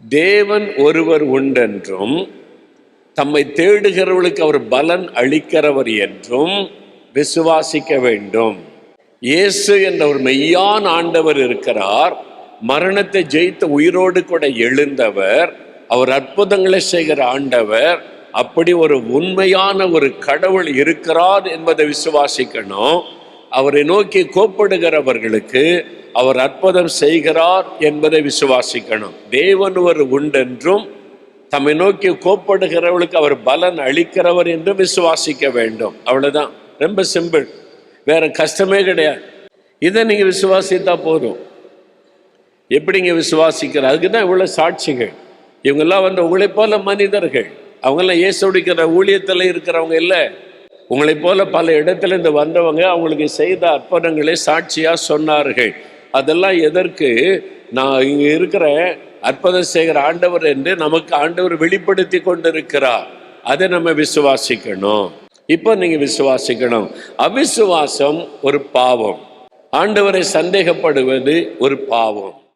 தேவன் ஒருவர் உண்டென்றும் தம்மை தேடுகிறவர்களுக்கு அவர் பலன் அளிக்கிறவர் என்றும் விசுவாசிக்க வேண்டும். இயேசு என்ற ஒரு மெய்யான ஆண்டவர் இருக்கிறார். மரணத்தை ஜெயித்த உயிரோடு கூட எழுந்தவர். அவர் அற்புதங்களை செய்கிற ஆண்டவர். அப்படி ஒரு உண்மையான ஒரு கடவுள் இருக்கிறார் என்பதை விசுவாசிக்கணும். அவரை நோக்கி கோப்படுகிறவர்களுக்கு அவர் அற்புதம் செய்கிறார் என்பதை விசுவாசிக்கணும். தேவன் ஒரு உண்டென்றும் தம்மை நோக்கி கோப்படுகிறவர்களுக்கு அவர் பலன் அளிக்கிறவர் என்றும் விசுவாசிக்க வேண்டும். அவ்வளவுதான், ரொம்ப சிம்பிள், வேற கஷ்டமே கிடையாது. இதை நீங்க விசுவாசித்தா போதும். எப்படிங்க விசுவாசிக்கிற? அதுக்கு தான் இவ்வளவு சாட்சிகள். இவங்கெல்லாம் உங்களை போல மனிதர்கள். அவங்கெல்லாம் இயேசுடிக்கிற ஊழியத்தில் இருக்கிறவங்க இல்லை. உங்களை போல பல இடத்துல இருந்து வந்தவங்க அவங்களுக்கு செய்த அற்புதங்களை சாட்சியா சொன்னார்கள். அதெல்லாம் எதற்கு? நான் இங்க இருக்கிற அற்புதம் செய்கிற ஆண்டவர் என்று நமக்கு ஆண்டவர் வெளிப்படுத்தி கொண்டிருக்கிறார். அதை நம்ம விசுவாசிக்கணும். இப்போ நீங்க விசுவாசிக்கணும். அவிசுவாசம் ஒரு பாவம். ஆண்டவரை சந்தேகப்படுவது ஒரு பாவம்.